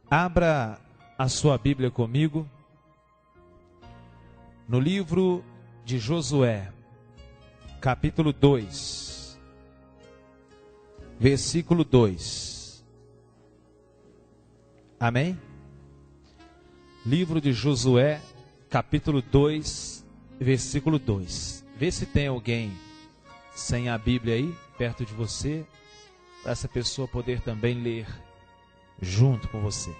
Abra a sua Bíblia comigo no livro de Josué, capítulo 2, versículo 2. Amém? Livro de Josué, capítulo 2, versículo 2. Vê se tem alguém sem a Bíblia aí, perto de você, para essa pessoa poder também ler junto com você.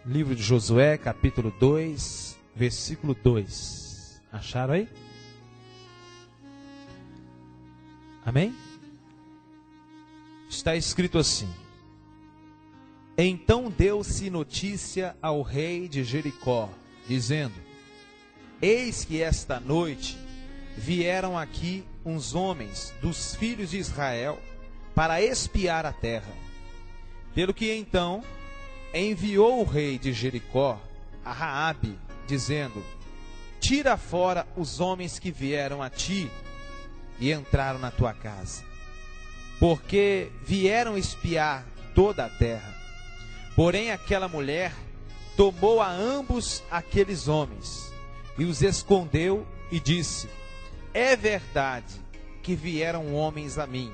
Livro de Josué, capítulo 2, versículo 2. Acharam aí? Amém? Está escrito assim: Então deu-se notícia ao rei de Jericó, dizendo: Eis que esta noite vieram aqui uns homens dos filhos de Israel para espiar a terra. Pelo que então enviou o rei de Jericó a Raabe, dizendo: Tira fora os homens que vieram a ti e entraram na tua casa, porque vieram espiar toda a terra. Porém aquela mulher tomou a ambos aqueles homens e os escondeu e disse: É verdade que vieram homens a mim,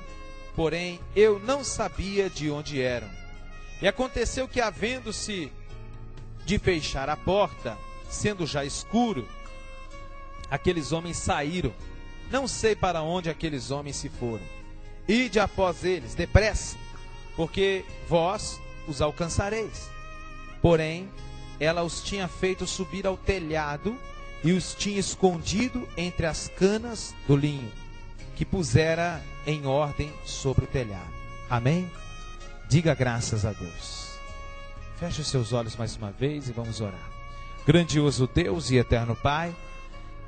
porém eu não sabia de onde eram. E aconteceu que, havendo-se de fechar a porta, sendo já escuro, aqueles homens saíram. Não sei para onde aqueles homens se foram. Ide após eles, depressa, porque vós os alcançareis. Porém, ela os tinha feito subir ao telhado e os tinha escondido entre as canas do linho, que pusera em ordem sobre o telhado. Amém? Diga graças a Deus. Feche os seus olhos mais uma vez e vamos orar. Grandioso Deus e eterno Pai,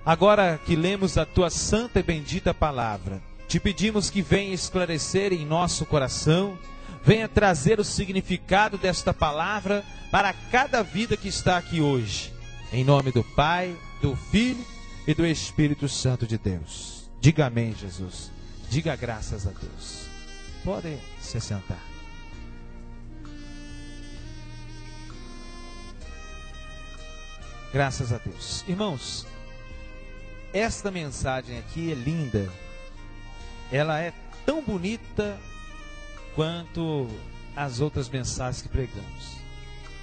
agora que lemos a Tua santa e bendita palavra, te pedimos que venha esclarecer em nosso coração, venha trazer o significado desta palavra para cada vida que está aqui hoje. Em nome do Pai, do Filho e do Espírito Santo de Deus. Diga amém, Jesus. Diga graças a Deus. Podem se sentar. Graças a Deus. Irmãos, esta mensagem aqui é linda. Ela é tão bonita quanto as outras mensagens que pregamos.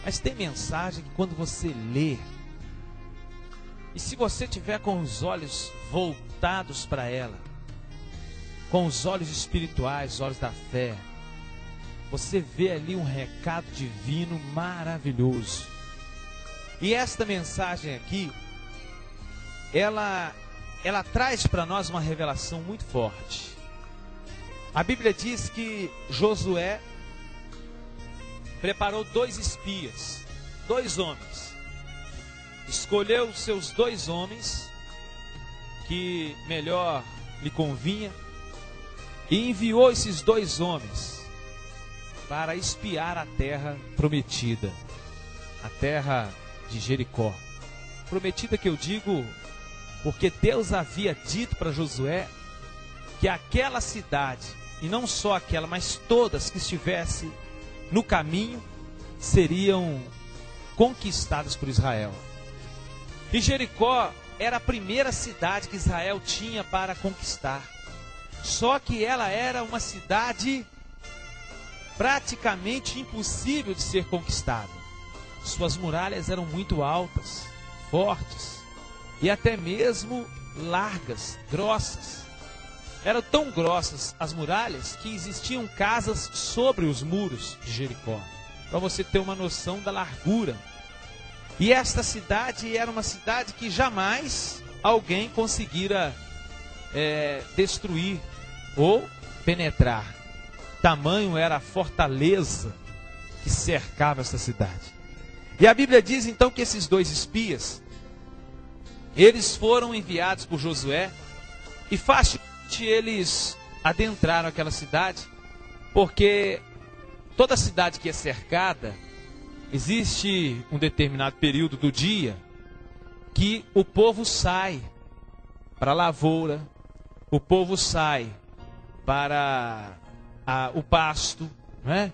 Mas tem mensagem que quando você lê, e se você tiver com os olhos voltados para ela, com os olhos espirituais, os olhos da fé, você vê ali um recado divino maravilhoso. E esta mensagem aqui, ela traz para nós uma revelação muito forte. A Bíblia diz que Josué preparou 2 espias, 2 homens. Escolheu os seus 2 homens que melhor lhe convinha e enviou esses 2 homens para espiar a terra prometida, a terra de Jericó. Prometida que eu digo porque Deus havia dito para Josué que aquela cidade, e não só aquela, mas todas que estivessem no caminho, seriam conquistadas por Israel. E Jericó era a primeira cidade que Israel tinha para conquistar. Só que ela era uma cidade praticamente impossível de ser conquistada. Suas muralhas eram muito altas, fortes e até mesmo largas, grossas. Eram tão grossas as muralhas que existiam casas sobre os muros de Jericó, para você ter uma noção da largura. E esta cidade era uma cidade que jamais alguém conseguira destruir ou penetrar. Tamanho era a fortaleza que cercava essa cidade. E a Bíblia diz então que esses 2 espias, eles foram enviados por Josué e facilmente eles adentraram aquela cidade, porque toda cidade que é cercada, existe um determinado período do dia que o povo sai para a lavoura, o povo sai para o pasto, não é?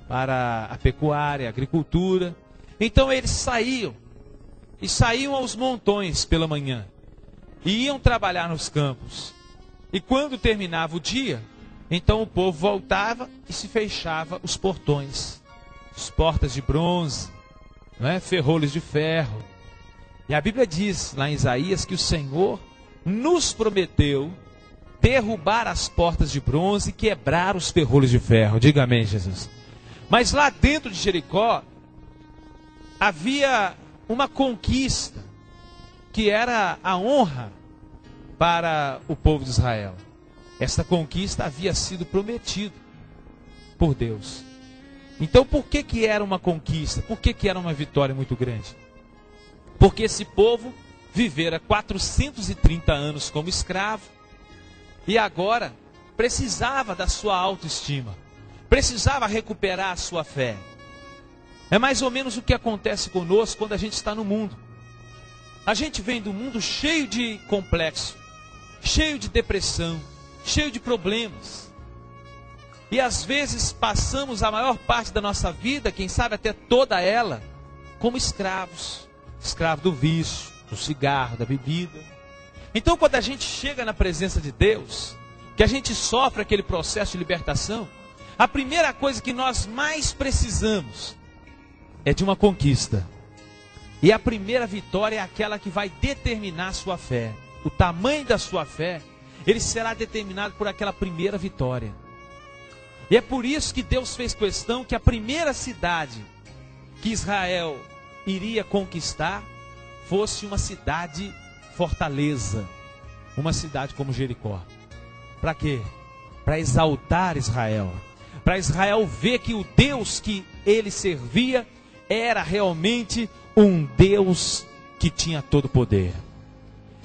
para a pecuária, a agricultura. Então eles saíam, e saíam aos montões pela manhã, e iam trabalhar nos campos. E quando terminava o dia, então o povo voltava e se fechava os portões, as portas de bronze, não é? Ferrolhos de ferro. E a Bíblia diz lá em Isaías que o Senhor nos prometeu derrubar as portas de bronze e quebrar os ferrolhos de ferro. Diga amém, Jesus. Mas lá dentro de Jericó havia uma conquista que era a honra para o povo de Israel. Esta conquista havia sido prometida por Deus. Então por que era uma conquista? Por que era uma vitória muito grande? Porque esse povo vivera 430 anos como escravo e agora precisava da sua autoestima, precisava recuperar a sua fé. É mais ou menos o que acontece conosco quando a gente está no mundo. A gente vem do mundo cheio de complexo, cheio de depressão, cheio de problemas. E às vezes passamos a maior parte da nossa vida, quem sabe até toda ela, como escravos. Escravo do vício, do cigarro, da bebida. Então quando a gente chega na presença de Deus, que a gente sofre aquele processo de libertação, a primeira coisa que nós mais precisamos é de uma conquista. E a primeira vitória é aquela que vai determinar a sua fé. O tamanho da sua fé, ele será determinado por aquela primeira vitória. E é por isso que Deus fez questão que a primeira cidade que Israel iria conquistar fosse uma cidade fortaleza, uma cidade como Jericó. Para quê? Para exaltar Israel, para Israel ver que o Deus que ele servia era realmente um Deus que tinha todo o poder.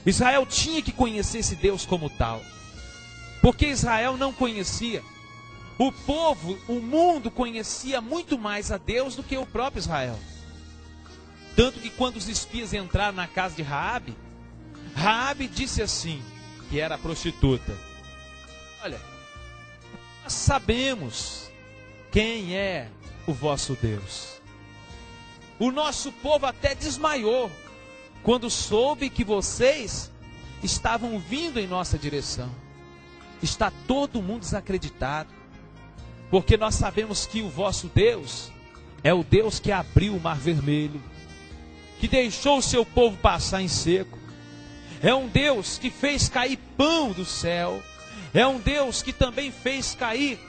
Israel tinha que conhecer esse Deus como tal, porque Israel não conhecia. O povo, o mundo conhecia muito mais a Deus do que o próprio Israel. Tanto que quando os espias entraram na casa de Raabe, Raabe disse assim, que era a prostituta: olha, nós sabemos quem é o vosso Deus. O nosso povo até desmaiou quando soube que vocês estavam vindo em nossa direção. Está todo mundo desacreditado, porque nós sabemos que o vosso Deus é o Deus que abriu o mar vermelho, que deixou o seu povo passar em seco. É um Deus que fez cair pão do céu. É um Deus que também fez cair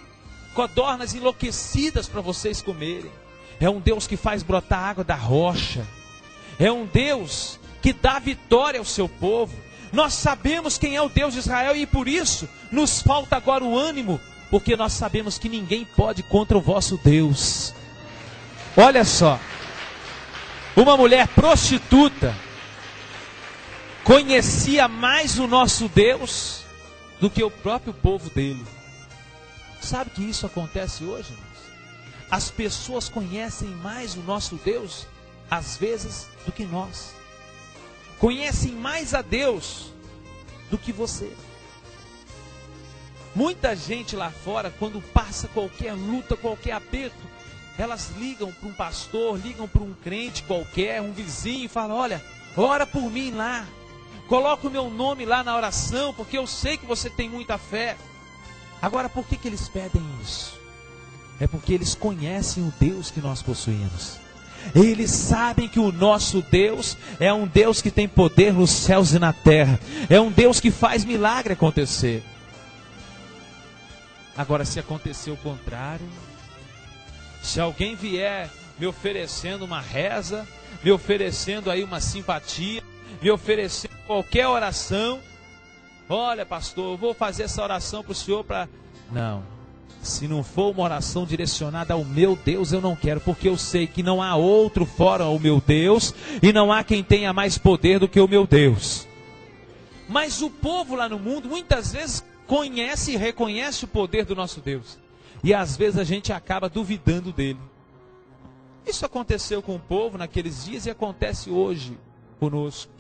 codornas enlouquecidas para vocês comerem. É um Deus que faz brotar água da rocha. É um Deus que dá vitória ao seu povo. Nós sabemos quem é o Deus de Israel e por isso nos falta agora o ânimo, porque nós sabemos que ninguém pode contra o vosso Deus. Olha só, uma mulher prostituta conhecia mais o nosso Deus do que o próprio povo dele. Sabe que isso acontece hoje, irmãos? As pessoas conhecem mais o nosso Deus, às vezes, do que nós. Conhecem mais a Deus do que você. Muita gente lá fora, quando passa qualquer luta, qualquer aperto, elas ligam para um pastor, ligam para um crente qualquer, um vizinho, e falam: olha, ora por mim lá, coloca o meu nome lá na oração, porque eu sei que você tem muita fé. Agora, por que eles pedem isso? É porque eles conhecem o Deus que nós possuímos. Eles sabem que o nosso Deus é um Deus que tem poder nos céus e na terra. É um Deus que faz milagre acontecer. Agora, se acontecer o contrário, se alguém vier me oferecendo uma reza, me oferecendo aí uma simpatia, me oferecendo qualquer oração, olha, pastor, eu vou fazer essa oração para o senhor para... Não. Se não for uma oração direcionada ao meu Deus, eu não quero, porque eu sei que não há outro fora o meu Deus, e não há quem tenha mais poder do que o meu Deus. Mas o povo lá no mundo, muitas vezes, conhece e reconhece o poder do nosso Deus, e às vezes a gente acaba duvidando dele. Isso aconteceu com o povo naqueles dias e acontece hoje conosco.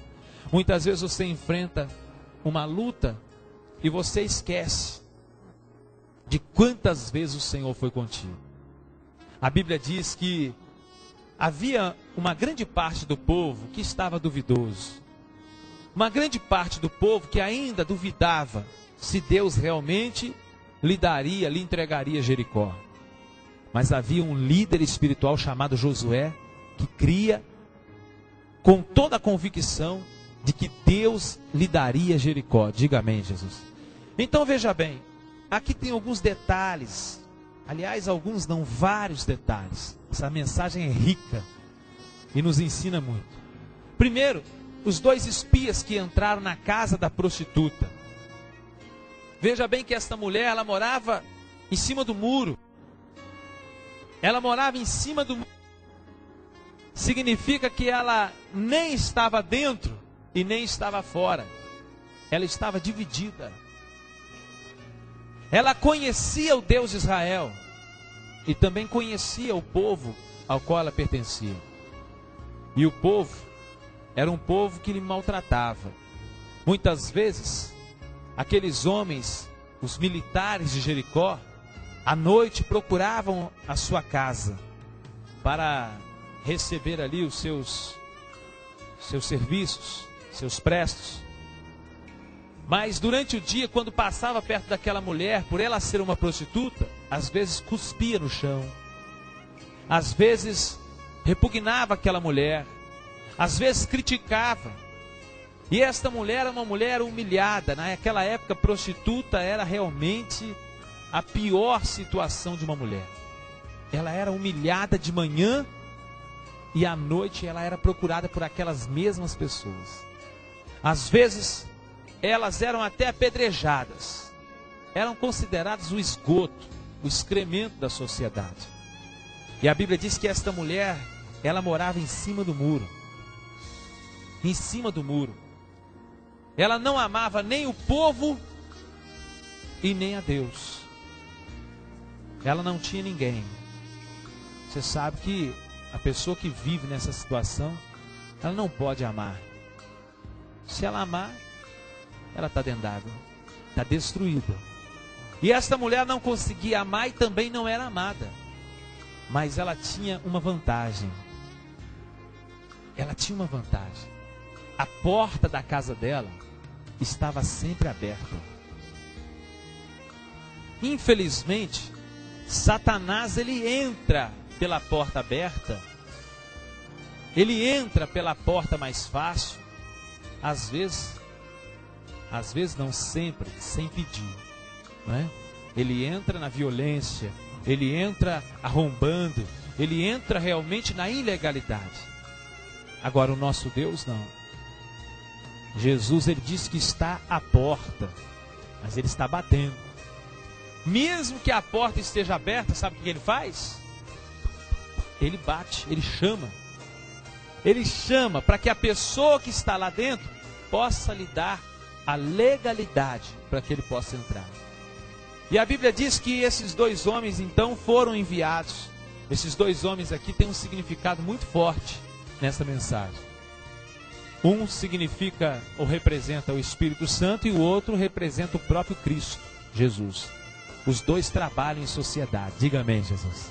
Muitas vezes você enfrenta uma luta e você esquece de quantas vezes o Senhor foi contigo. A Bíblia diz que havia uma grande parte do povo que estava duvidoso. Uma grande parte do povo que ainda duvidava se Deus realmente lhe entregaria Jericó. Mas havia um líder espiritual chamado Josué, que cria com toda a convicção de que Deus lhe daria Jericó. Diga amém, Jesus. Então veja bem, aqui tem alguns detalhes. Aliás, alguns não, vários detalhes. Essa mensagem é rica e nos ensina muito. Primeiro, os 2 espias que entraram na casa da prostituta. Veja bem que esta mulher, ela morava em cima do muro. Ela morava em cima do muro. Significa que ela nem estava dentro e nem estava fora. Ela estava dividida. Ela conhecia o Deus de Israel e também conhecia o povo ao qual ela pertencia. E o povo era um povo que lhe maltratava. Muitas vezes, aqueles homens, os militares de Jericó, à noite procuravam a sua casa para receber ali os seus serviços, seus prestos. Mas durante o dia, quando passava perto daquela mulher, por ela ser uma prostituta, às vezes cuspia no chão, às vezes repugnava aquela mulher, às vezes criticava. E esta mulher era uma mulher humilhada. Naquela época, prostituta era realmente a pior situação de uma mulher. Ela era humilhada de manhã e à noite ela era procurada por aquelas mesmas pessoas. Às vezes, elas eram até apedrejadas. Eram consideradas o esgoto, o excremento da sociedade. E a Bíblia diz que esta mulher, ela morava em cima do muro. Em cima do muro. Ela não amava nem o povo e nem a Deus. Ela não tinha ninguém. Você sabe que a pessoa que vive nessa situação, ela não pode amar. Se ela amar, ela está dentro d'água, está destruída. E esta mulher não conseguia amar e também não era amada. Mas ela tinha uma vantagem. Ela tinha uma vantagem. A porta da casa dela estava sempre aberta. Infelizmente, Satanás, ele entra pela porta aberta. Ele entra pela porta mais fácil. Às vezes não, sempre, sem pedir, não é? Ele entra na violência, ele entra arrombando, ele entra realmente na ilegalidade. Agora o nosso Deus não. Jesus, ele disse que está à porta, mas ele está batendo. Mesmo que a porta esteja aberta, sabe o que ele faz? Ele bate, ele chama. Ele chama para que a pessoa que está lá dentro possa lhe dar a legalidade para que ele possa entrar. E a Bíblia diz que esses 2 homens então foram enviados. Esses 2 homens aqui têm um significado muito forte nessa mensagem. Um significa ou representa o Espírito Santo e o outro representa o próprio Cristo, Jesus. Os 2 trabalham em sociedade. Diga amém, Jesus.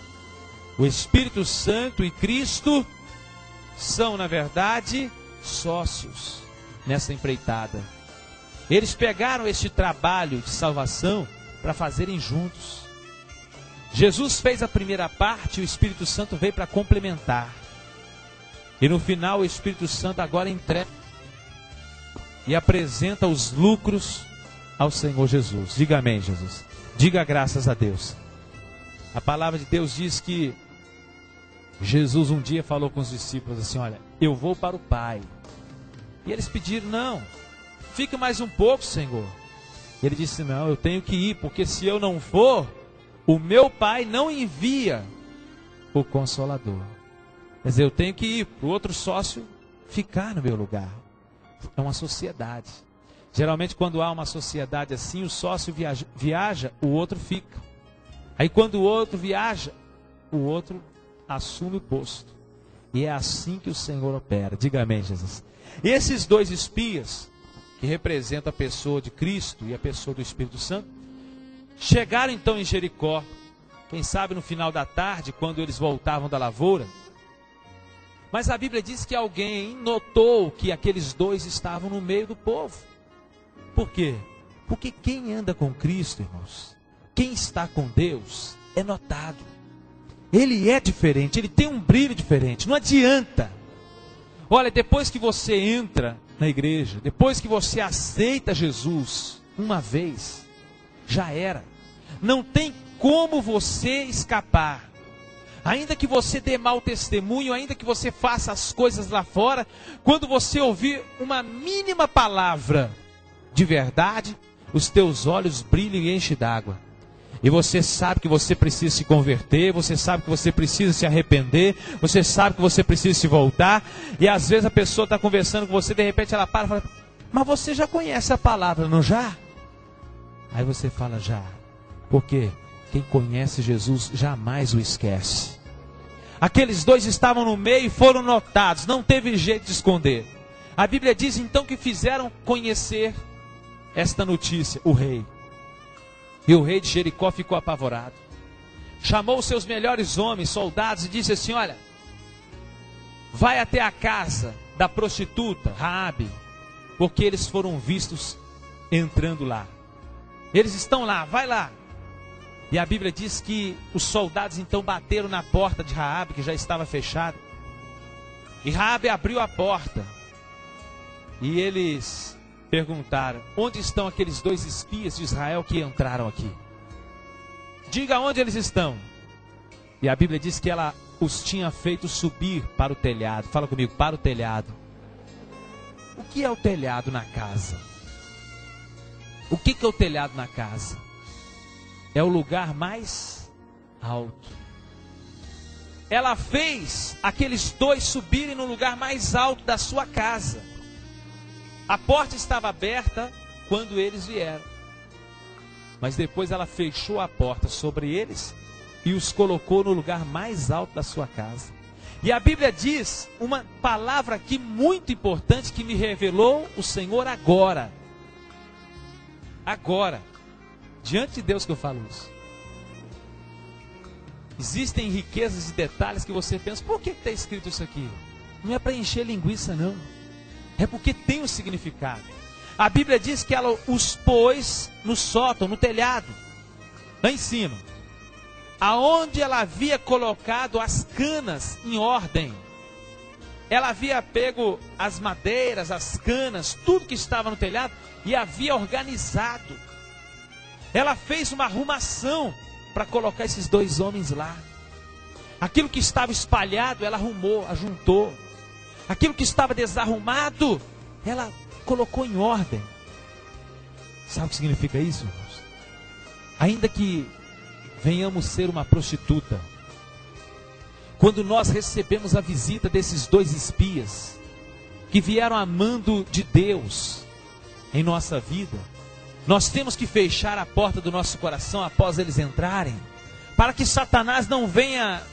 O Espírito Santo e Cristo são, na verdade, sócios nessa empreitada. Eles pegaram este trabalho de salvação para fazerem juntos. Jesus fez a primeira parte e o Espírito Santo veio para complementar. E no final o Espírito Santo agora entrega e apresenta os lucros ao Senhor Jesus. Diga amém, Jesus. Diga graças a Deus. A palavra de Deus diz que Jesus um dia falou com os discípulos assim: olha, eu vou para o Pai. E eles pediram: não, fica mais um pouco, Senhor. Ele disse: não, eu tenho que ir, porque se eu não for, o meu Pai não envia o Consolador. Quer dizer, eu tenho que ir para o outro sócio ficar no meu lugar. É uma sociedade. Geralmente quando há uma sociedade assim, o sócio viaja, o outro fica. Aí quando o outro viaja, o outro assume o posto. E é assim que o Senhor opera. Diga amém, Jesus. E esses 2 espias, que representam a pessoa de Cristo e a pessoa do Espírito Santo, chegaram então em Jericó. quem sabe no final da tarde, quando eles voltavam da lavoura. Mas a Bíblia diz que alguém notou que aqueles dois estavam no meio do povo. Por quê? Porque quem anda com Cristo, irmãos, quem está com Deus, é notado. Ele é diferente, ele tem um brilho diferente, não adianta. Olha, depois que você entra na igreja, depois que você aceita Jesus uma vez, já era. Não tem como você escapar. Ainda que você dê mau testemunho, ainda que você faça as coisas lá fora, quando você ouvir uma mínima palavra de verdade, os teus olhos brilham e enchem d'água. E você sabe que você precisa se converter, você sabe que você precisa se arrepender, você sabe que você precisa se voltar. E às vezes a pessoa está conversando com você, de repente ela para e fala: mas você já conhece a palavra, não já? Aí você fala: já. Porque quem conhece Jesus jamais o esquece. Aqueles dois estavam no meio e foram notados, não teve jeito de esconder. A Bíblia diz então que fizeram conhecer esta notícia, o rei. E o rei de Jericó ficou apavorado. Chamou os seus melhores homens, soldados, e disse assim: olha, vai até a casa da prostituta Raabe, porque eles foram vistos entrando lá. Eles estão lá, vai lá. E a Bíblia diz que os soldados então bateram na porta de Raabe, que já estava fechada. E Raabe abriu a porta. E eles perguntaram: onde estão aqueles dois espias de Israel que entraram aqui? Diga onde eles estão. E a Bíblia diz que ela os tinha feito subir para o telhado. Fala comigo, para o telhado. O que é o telhado na casa? O que é o telhado na casa? É o lugar mais alto. Ela fez aqueles dois subirem no lugar mais alto da sua casa. A porta estava aberta quando eles vieram. Mas depois ela fechou a porta sobre eles e os colocou no lugar mais alto da sua casa. E a Bíblia diz uma palavra aqui muito importante que me revelou o Senhor agora. Agora. Diante de Deus que eu falo isso. Existem riquezas e detalhes que você pensa: por que está escrito isso aqui? Não é para encher linguiça, não. É porque tem um significado. A Bíblia diz que ela os pôs no sótão, no telhado, lá em cima, aonde ela havia colocado as canas em ordem. Ela havia pego as madeiras, as canas, tudo que estava no telhado e havia organizado. Ela fez uma arrumação para colocar esses dois homens lá. Aquilo que estava espalhado, ela arrumou, ajuntou. Aquilo que estava desarrumado, ela colocou em ordem. Sabe o que significa isso, irmãos? Ainda que venhamos ser uma prostituta, quando nós recebemos a visita desses dois espias, que vieram amando de Deus em nossa vida, nós temos que fechar a porta do nosso coração após eles entrarem, para que Satanás não venha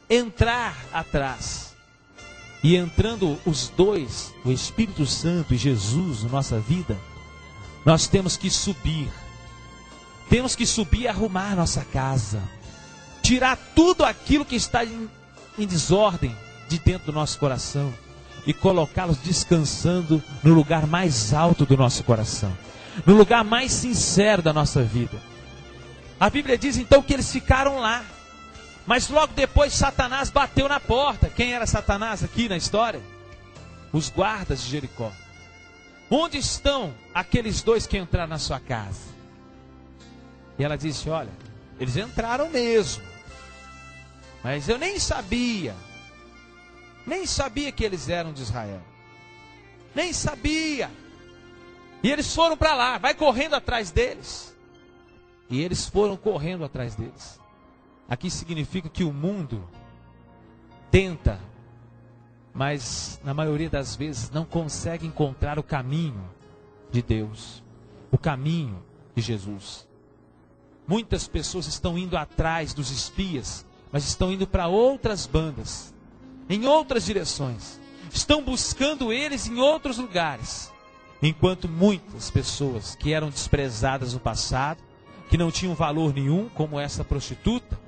entrar atrás. E entrando os dois, o Espírito Santo e Jesus na nossa vida, nós temos que subir. Temos que subir e arrumar nossa casa. Tirar tudo aquilo que está em desordem de dentro do nosso coração e colocá-los descansando no lugar mais alto do nosso coração, no lugar mais sincero da nossa vida. A Bíblia diz então que eles ficaram lá, mas logo depois Satanás bateu na porta. Quem era Satanás aqui na história? Os guardas de Jericó. Onde estão aqueles dois que entraram na sua casa? E ela disse: olha, eles entraram mesmo, mas eu nem sabia que eles eram de Israel, nem sabia. E eles foram para lá, vai correndo atrás deles. E eles foram correndo atrás deles. Aqui significa que o mundo tenta, mas na maioria das vezes não consegue encontrar o caminho de Deus, o caminho de Jesus. Muitas pessoas estão indo atrás dos espias, mas estão indo para outras bandas, em outras direções. Estão buscando eles em outros lugares. Enquanto muitas pessoas que eram desprezadas no passado, que não tinham valor nenhum, como essa prostituta,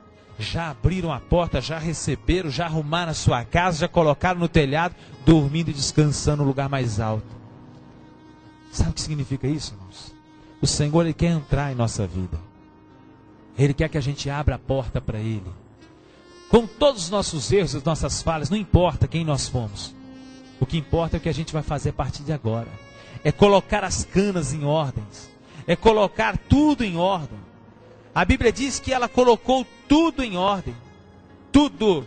já abriram a porta, já receberam, já arrumaram a sua casa, já colocaram no telhado, dormindo e descansando no lugar mais alto. Sabe o que significa isso, irmãos? O Senhor, Ele quer entrar em nossa vida. Ele quer que a gente abra a porta para Ele. Com todos os nossos erros, as nossas falhas, não importa quem nós fomos. O que importa é o que a gente vai fazer a partir de agora. É colocar as canas em ordens. É colocar tudo em ordem. A Bíblia diz que ela colocou tudo em ordem. Tudo.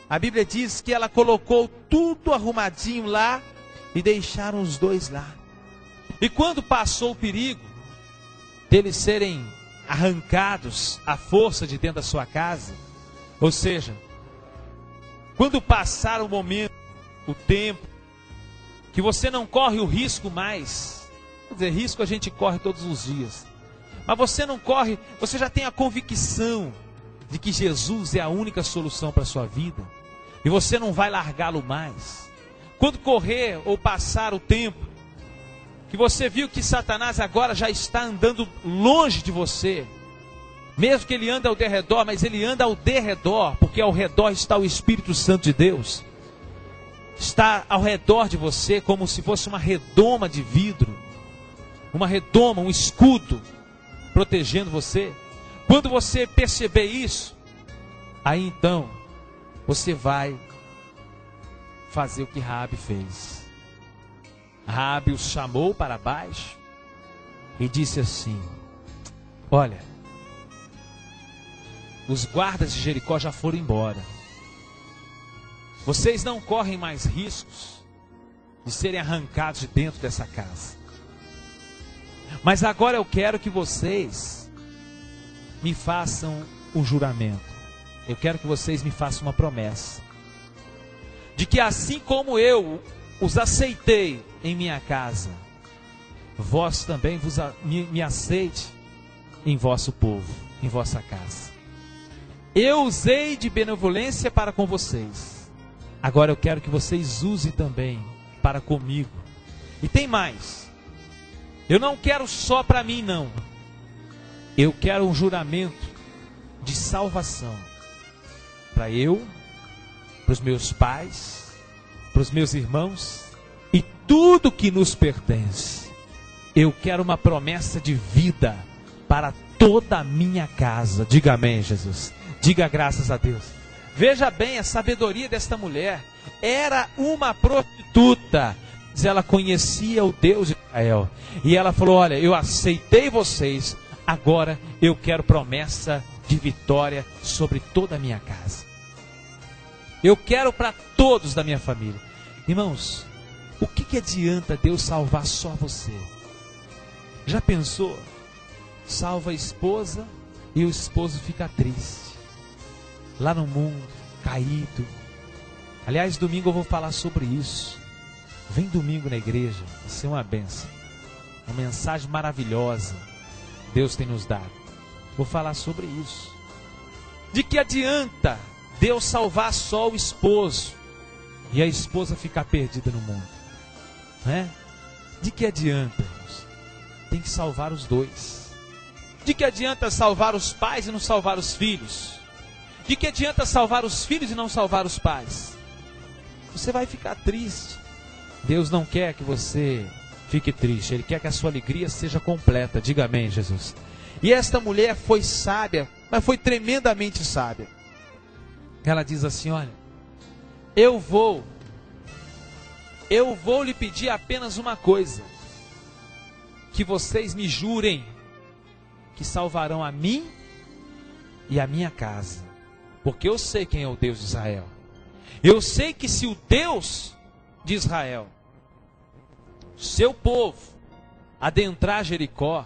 A Bíblia diz que ela colocou tudo arrumadinho lá e deixaram os dois lá. E quando passou o perigo deles serem arrancados à força de dentro da sua casa, ou seja, quando passar o momento, o tempo, que você não corre o risco mais, quer dizer, risco a gente corre todos os dias, mas você não corre, você já tem a convicção de que Jesus é a única solução para a sua vida, e você não vai largá-lo mais. Quando correr ou passar o tempo, que você viu que Satanás agora já está andando longe de você, mesmo que ele ande ao derredor, mas ele anda ao derredor, porque ao redor está o Espírito Santo de Deus, está ao redor de você como se fosse uma redoma de vidro, uma redoma, um escudo, protegendo você. Quando você perceber isso, aí então, você vai fazer o que Raabe fez. Raabe os chamou para baixo e disse assim: olha, os guardas de Jericó já foram embora. Vocês não correm mais riscos de serem arrancados de dentro dessa casa. Mas agora eu quero que vocês me façam um juramento. Eu quero que vocês me façam uma promessa. De que assim como eu os aceitei em minha casa, vós também me aceite em vosso povo, em vossa casa. Eu usei de benevolência para com vocês. Agora eu quero que vocês usem também para comigo. E tem mais. Eu não quero só para mim, não. Eu quero um juramento de salvação. Para eu, para os meus pais, para os meus irmãos e tudo que nos pertence. Eu quero uma promessa de vida para toda a minha casa. Diga amém, Jesus. Diga graças a Deus. Veja bem a sabedoria desta mulher. Era uma prostituta, mas ela conhecia o Deus de Israel. E ela falou: olha, eu aceitei vocês, agora eu quero promessa de vitória sobre toda a minha casa. Eu quero para todos da minha família. Irmãos, o que adianta Deus salvar só você? Já pensou? Salva a esposa e o esposo fica triste. Lá no mundo, caído. Aliás, domingo eu vou falar sobre isso. Vem domingo na igreja, vai ser uma bênção. Uma mensagem maravilhosa Deus tem nos dado. Vou falar sobre isso. De que adianta Deus salvar só o esposo e a esposa ficar perdida no mundo? Né? De que adianta, irmãos? Tem que salvar os dois. De que adianta salvar os pais e não salvar os filhos? De que adianta salvar os filhos e não salvar os pais? Você vai ficar triste. Deus não quer que você fique triste. Ele quer que a sua alegria seja completa. Diga amém, Jesus. E esta mulher foi sábia, mas foi tremendamente sábia. Ela diz assim: olha, eu vou lhe pedir apenas uma coisa. Que vocês me jurem que salvarão a mim e a minha casa. Porque eu sei quem é o Deus de Israel. Eu sei que se o Deus de Israel, seu povo, adentrar Jericó,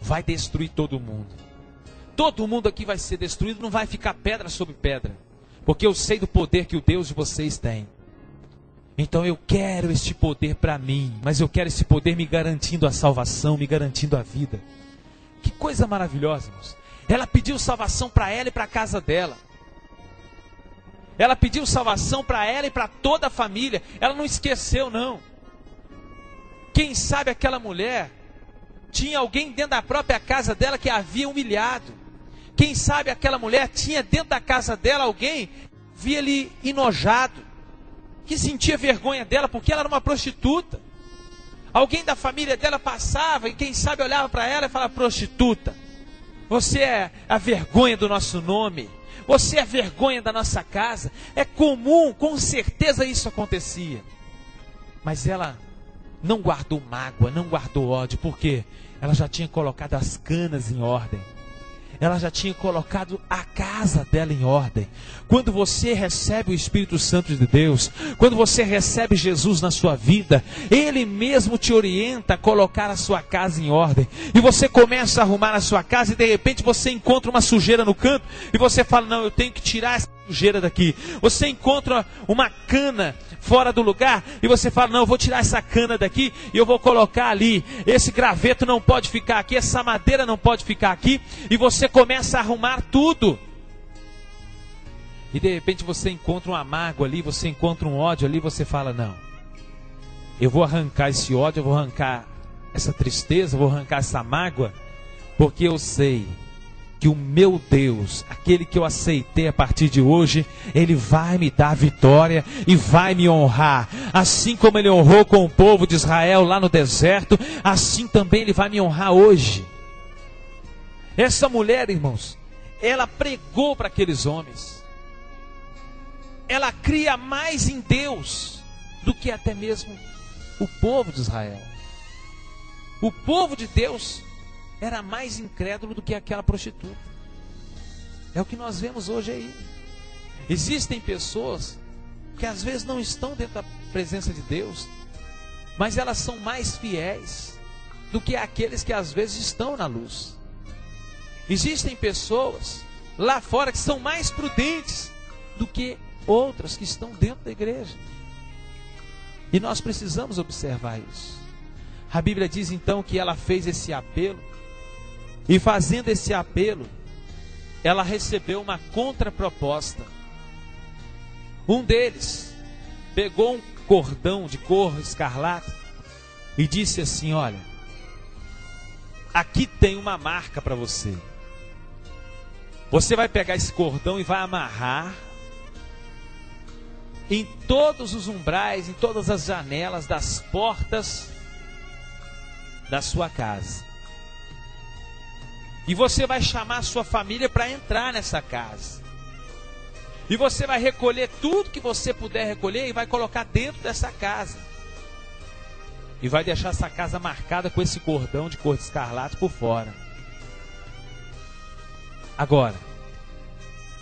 vai destruir todo mundo. Todo mundo aqui vai ser destruído, não vai ficar pedra sobre pedra. Porque eu sei do poder que o Deus de vocês tem. Então eu quero este poder para mim, mas eu quero esse poder me garantindo a salvação, me garantindo a vida. Que coisa maravilhosa, irmãos. Ela pediu salvação para ela e para a casa dela. Ela pediu salvação para ela e para toda a família. Ela não esqueceu, não. Quem sabe aquela mulher tinha alguém dentro da própria casa dela que a havia humilhado, Quem sabe aquela mulher tinha dentro da casa dela alguém, via ele enojado, que sentia vergonha dela porque ela era uma prostituta. Alguém da família dela passava e quem sabe olhava para ela e falava: prostituta, você é a vergonha do nosso nome, você é a vergonha da nossa casa. É comum, com certeza isso acontecia. Mas ela não guardou mágoa, não guardou ódio, porque ela já tinha colocado as canas em ordem. Ela já tinha colocado a casa dela em ordem. Quando você recebe o Espírito Santo de Deus, quando você recebe Jesus na sua vida, Ele mesmo te orienta a colocar a sua casa em ordem. E você começa a arrumar a sua casa e de repente você encontra uma sujeira no canto e você fala: não, eu tenho que tirar essa sujeira daqui. Você encontra uma cana fora do lugar e você fala: não, eu vou tirar essa cana daqui e eu vou colocar ali. Esse graveto não pode ficar aqui, essa madeira não pode ficar aqui. E você começa a arrumar tudo. E de repente você encontra uma mágoa ali, você encontra um ódio ali, você fala: não, eu vou arrancar esse ódio, eu vou arrancar essa tristeza, eu vou arrancar essa mágoa, porque eu sei que o meu Deus, aquele que eu aceitei a partir de hoje, Ele vai me dar vitória e vai me honrar. Assim como Ele honrou com o povo de Israel lá no deserto, assim também Ele vai me honrar hoje. Essa mulher, irmãos, ela pregou para aqueles homens. Ela cria mais em Deus do que até mesmo o povo de Israel. O povo de Deus era mais incrédulo do que aquela prostituta. É o que nós vemos hoje aí. Existem pessoas que às vezes não estão dentro da presença de Deus, mas elas são mais fiéis do que aqueles que às vezes estão na luz. Existem pessoas lá fora que são mais prudentes do que outras que estão dentro da igreja. E nós precisamos observar isso. A Bíblia diz então que ela fez esse apelo. E fazendo esse apelo, ela recebeu uma contraproposta. Um deles pegou um cordão de cor escarlate e disse assim: olha, aqui tem uma marca para você. Você vai pegar esse cordão e vai amarrar em todos os umbrais, em todas as janelas das portas da sua casa. E você vai chamar a sua família para entrar nessa casa. E você vai recolher tudo que você puder recolher e vai colocar dentro dessa casa. E vai deixar essa casa marcada com esse cordão de cor de escarlate por fora. Agora,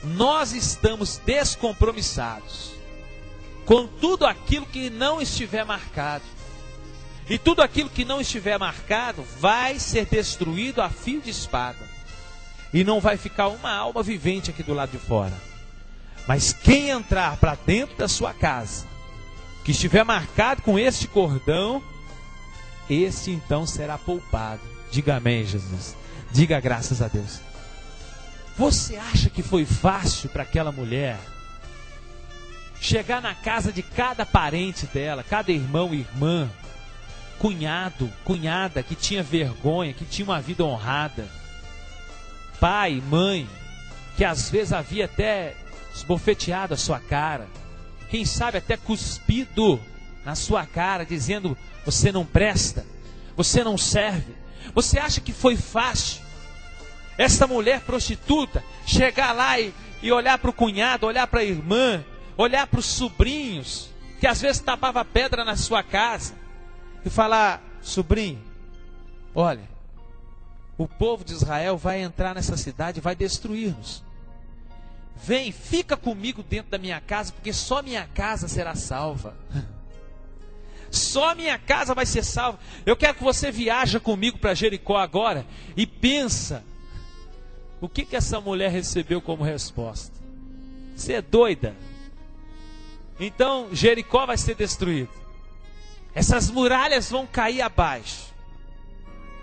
nós estamos descompromissados com tudo aquilo que não estiver marcado. E tudo aquilo que não estiver marcado vai ser destruído a fio de espada. E não vai ficar uma alma vivente aqui do lado de fora. Mas quem entrar para dentro da sua casa, que estiver marcado com este cordão, esse então será poupado. Diga amém, Jesus. Diga graças a Deus. Você acha que foi fácil para aquela mulher chegar na casa de cada parente dela, cada irmão e irmã, cunhado, cunhada que tinha vergonha, que tinha uma vida honrada, pai, mãe, que às vezes havia até esbofeteado a sua cara, quem sabe até cuspido na sua cara, dizendo: você não presta, você não serve. Você acha que foi fácil essa mulher prostituta chegar lá e olhar para o cunhado, olhar para a irmã, olhar para os sobrinhos, que às vezes tapava pedra na sua casa, e falar: sobrinho, olha, o povo de Israel vai entrar nessa cidade e vai destruir-nos. Vem, fica comigo dentro da minha casa, porque só minha casa será salva. Só minha casa vai ser salva. Eu quero que você viaje comigo para Jericó agora e pensa o que essa mulher recebeu como resposta. Você é doida? Então Jericó vai ser destruído. Essas muralhas vão cair abaixo.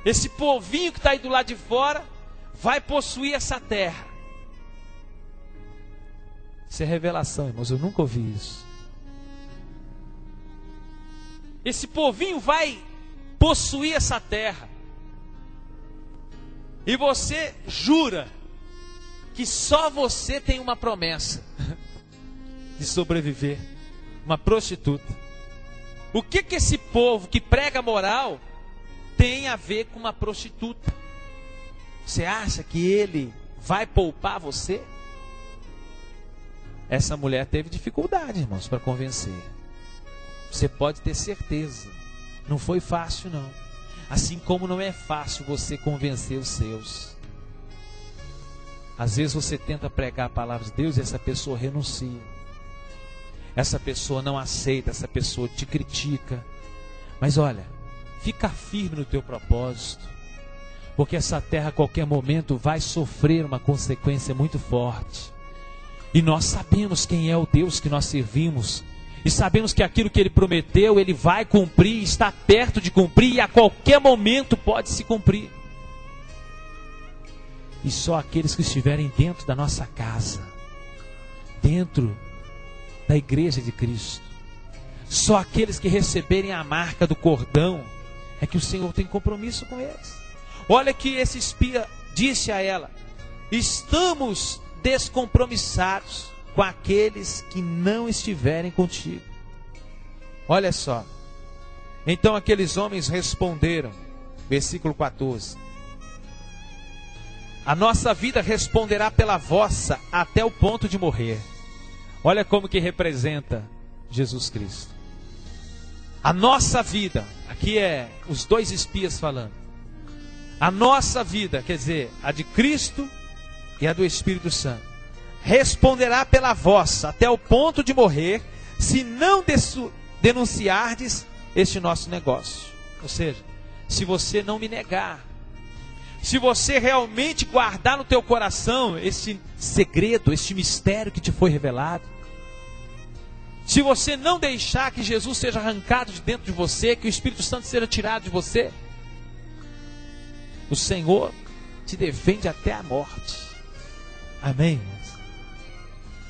Esse povinho que está aí do lado de fora vai possuir essa terra. Isso é revelação, irmãos. Eu nunca ouvi isso. Esse povinho vai possuir essa terra. E você jura que só você tem uma promessa de sobreviver, uma prostituta. O que esse povo que prega moral tem a ver com uma prostituta? Você acha que ele vai poupar você? Essa mulher teve dificuldade, irmãos, para convencer. Você pode ter certeza. Não foi fácil, não. Assim como não é fácil você convencer os seus. Às vezes você tenta pregar a palavra de Deus e essa pessoa renuncia. Essa pessoa não aceita, essa pessoa te critica. Mas olha, fica firme no teu propósito. Porque essa terra a qualquer momento vai sofrer uma consequência muito forte. E nós sabemos quem é o Deus que nós servimos. E sabemos que aquilo que Ele prometeu, Ele vai cumprir, está perto de cumprir e a qualquer momento pode se cumprir. E só aqueles que estiverem dentro da nossa casa, dentro da igreja de Cristo, só aqueles que receberem a marca do cordão, é que o Senhor tem compromisso com eles. Olha que esse espia disse a ela: estamos descompromissados com aqueles que não estiverem contigo. Olha só. Então aqueles homens responderam, versículo 14: a nossa vida responderá pela vossa até o ponto de morrer. Olha como que representa Jesus Cristo. A nossa vida, aqui é os dois espias falando. A nossa vida, quer dizer, a de Cristo e a do Espírito Santo, responderá pela vossa até o ponto de morrer, se não denunciardes este nosso negócio. Ou seja, se você não me negar, se você realmente guardar no teu coração esse segredo, este mistério que te foi revelado, se você não deixar que Jesus seja arrancado de dentro de você, que o Espírito Santo seja tirado de você, o Senhor te defende até a morte. Amém?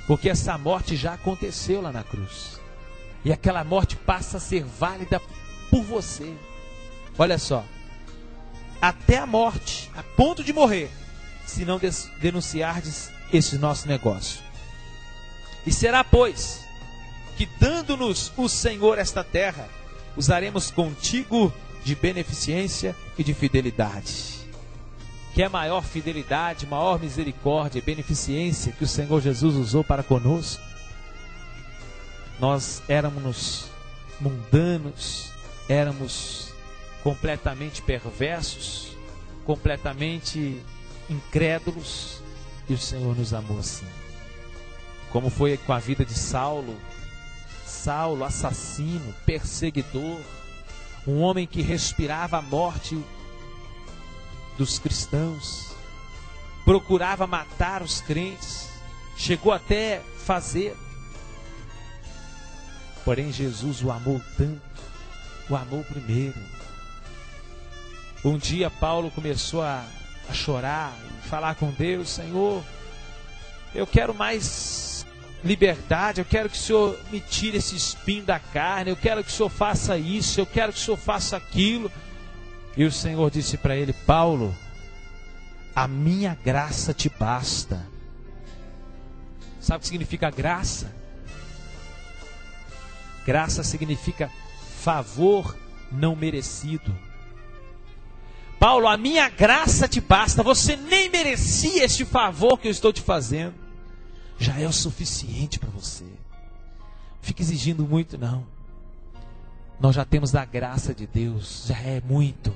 Porque essa morte já aconteceu lá na cruz. E aquela morte passa a ser válida por você. Olha só. Até a morte, a ponto de morrer, se não denunciardes esse nosso negócio. E será, pois, que dando-nos o Senhor esta terra, usaremos contigo de beneficência e de fidelidade. Que é maior fidelidade, maior misericórdia e beneficência que o Senhor Jesus usou para conosco? Nós éramos mundanos, éramos completamente perversos, completamente incrédulos, e o Senhor nos amou assim. Como foi com a vida de Saulo, assassino, perseguidor, um homem que respirava a morte dos cristãos, procurava matar os crentes, chegou até fazer. Porém Jesus o amou tanto, o amou primeiro. Um dia Paulo começou a chorar e falar com Deus: Senhor, eu quero mais liberdade, eu quero que o Senhor me tire esse espinho da carne, eu quero que o Senhor faça isso, eu quero que o Senhor faça aquilo. E o Senhor disse para ele: Paulo, a minha graça te basta. Sabe o que significa graça? Graça significa favor não merecido. Paulo, a minha graça te basta. Você nem merecia este favor que eu estou te fazendo. Já é o suficiente para você. Não fica exigindo muito, não. Nós já temos a graça de Deus, já é muito.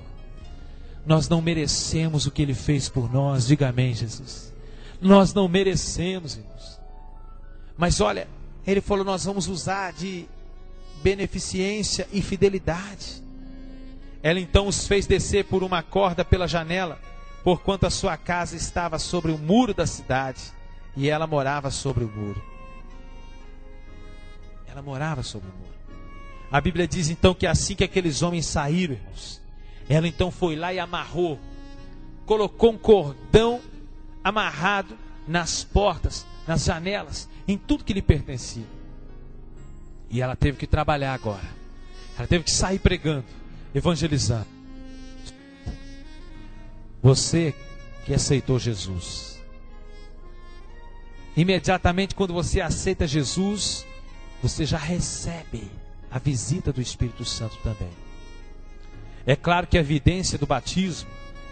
Nós não merecemos o que Ele fez por nós. Diga amém, Jesus. Nós não merecemos, irmãos. Mas olha, Ele falou: nós vamos usar de beneficência e fidelidade. Ela então os fez descer por uma corda pela janela, porquanto a sua casa estava sobre o muro da cidade, e ela morava sobre o muro. Ela morava sobre o muro. A Bíblia diz então que assim que aqueles homens saíram, irmãos, ela então foi lá e amarrou, colocou um cordão amarrado nas portas, nas janelas, em tudo que lhe pertencia. E ela teve que trabalhar agora. Ela teve que sair pregando, evangelizando. Você que aceitou Jesus, Imediatamente quando você aceita Jesus, você já recebe a visita do Espírito Santo também. É claro que a evidência do batismo,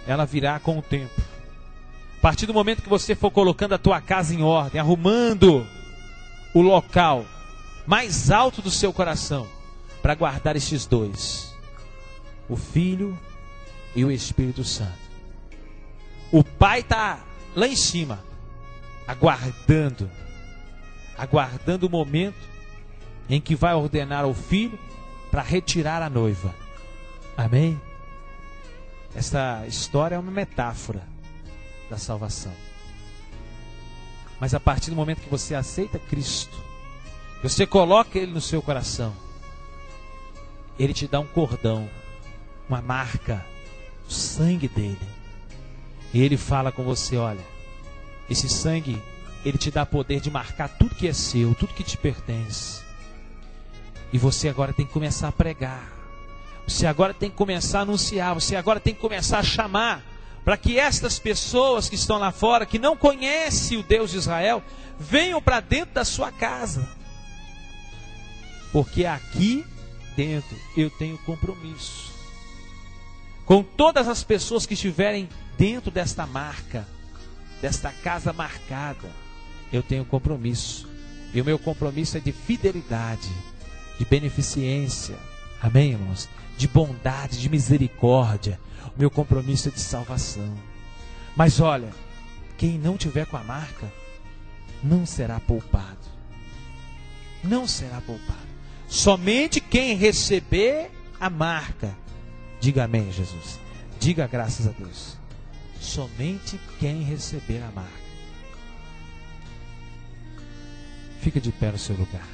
ela virá com o tempo. A partir do momento que você for colocando a tua casa em ordem, arrumando o local mais alto do seu coração para guardar estes dois, o Filho e o Espírito Santo. O Pai está lá em cima, aguardando o momento em que vai ordenar ao Filho para retirar a noiva. Amém? Essa história é uma metáfora da salvação. Mas a partir do momento que você aceita Cristo, você coloca Ele no seu coração, Ele te dá um cordão, uma marca, o sangue dele. E Ele fala com você: olha, esse sangue, Ele te dá poder de marcar tudo que é seu, tudo que te pertence. E você agora tem que começar a pregar. Você agora tem que começar a anunciar. Você agora tem que começar a chamar, para que estas pessoas que estão lá fora, que não conhecem o Deus de Israel, venham para dentro da sua casa. Porque aqui dentro eu tenho compromisso com todas as pessoas que estiverem dentro desta marca, desta casa marcada. Eu tenho compromisso. E o meu compromisso é de fidelidade, de beneficência. Amém, irmãos? De bondade, de misericórdia. O meu compromisso é de salvação. Mas olha, quem não tiver com a marca, não será poupado. Não será poupado. Somente quem receber a marca. Diga amém, Jesus. Diga graças a Deus. Somente quem receber a marca. Fica de pé no seu lugar.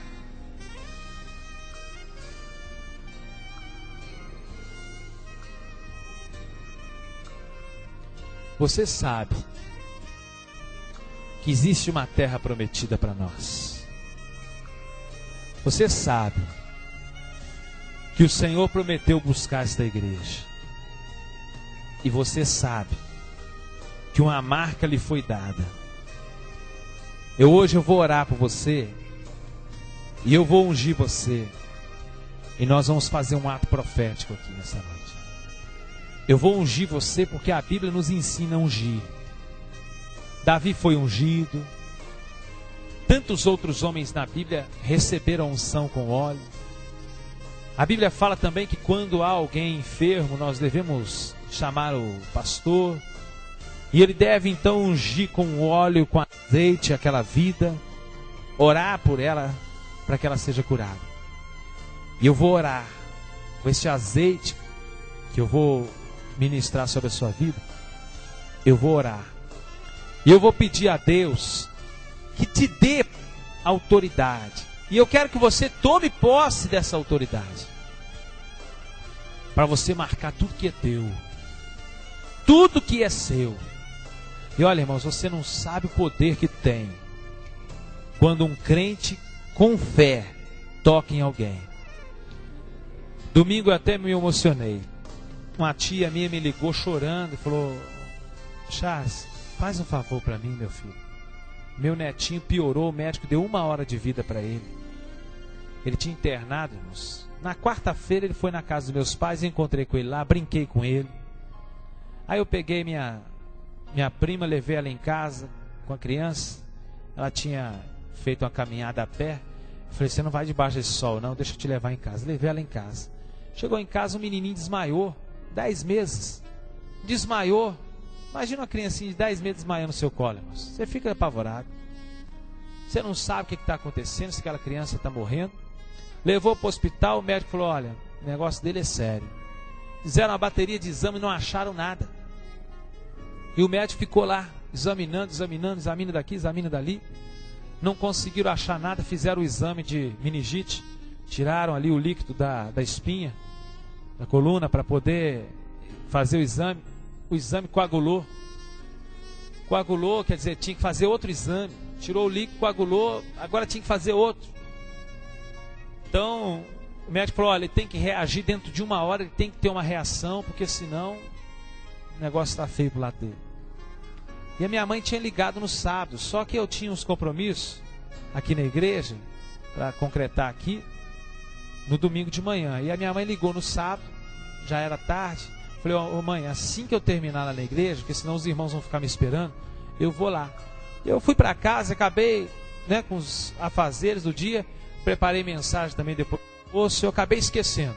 Você sabe que existe uma terra prometida para nós. Você sabe que o Senhor prometeu buscar esta igreja. E você sabe que uma marca lhe foi dada. Hoje eu vou orar por você. E eu vou ungir você. E nós vamos fazer um ato profético aqui nessa noite. Eu vou ungir você porque a Bíblia nos ensina a ungir. Davi foi ungido. Tantos outros homens na Bíblia receberam unção com óleo. A Bíblia fala também que quando há alguém enfermo, nós devemos chamar o pastor. E ele deve então ungir com óleo, com azeite aquela vida. Orar por ela para que ela seja curada. E eu vou orar com esse azeite que eu vou ministrar sobre a sua vida. Eu vou orar. E eu vou pedir a Deus que te dê autoridade. E eu quero que você tome posse dessa autoridade. Para você marcar tudo que é teu. Tudo que é seu. E olha, irmãos, você não sabe o poder que tem quando um crente com fé toca em alguém. Domingo eu até me emocionei. Uma tia minha me ligou chorando e falou: Charles, faz um favor para mim, meu filho. Meu netinho piorou, o médico deu 1 hora de vida para ele. Ele tinha internado, irmãos. Na quarta-feira ele foi na casa dos meus pais, eu encontrei com ele lá, brinquei com ele. Aí eu peguei minha prima, levei ela em casa com a criança. Ela tinha feito uma caminhada a pé. Eu falei: você não vai debaixo desse sol não, deixa eu te levar em casa. Levei ela em casa. Chegou em casa, um menininho desmaiou, 10 meses. Desmaiou. Imagina uma criancinha de 10 meses desmaiando no seu colo, irmãos. Você fica apavorado. Você não sabe o que está acontecendo, se aquela criança está morrendo. Levou para o hospital, o médico falou: olha, o negócio dele é sério. Fizeram uma bateria de exame e não acharam nada. E o médico ficou lá, examinando, examina daqui, examina dali. Não conseguiram achar nada, fizeram o exame de meningite. Tiraram ali o líquido da espinha, da coluna, para poder fazer o exame. O exame coagulou. Coagulou, quer dizer, tinha que fazer outro exame. Tirou o líquido, coagulou, agora tinha que fazer outro. Então, o médico falou: olha, ele tem que reagir dentro de 1 hora, ele tem que ter uma reação, porque senão o negócio está feio pro lado dele. E a minha mãe tinha ligado no sábado, só que eu tinha uns compromissos aqui na igreja, para concretar aqui, no domingo de manhã. E a minha mãe ligou no sábado, já era tarde. Falei, ô mãe, assim que eu terminar lá na igreja, porque senão os irmãos vão ficar me esperando, eu vou lá. Eu fui para casa, acabei, né, com os afazeres do dia, preparei mensagem também depois do almoço, eu acabei esquecendo.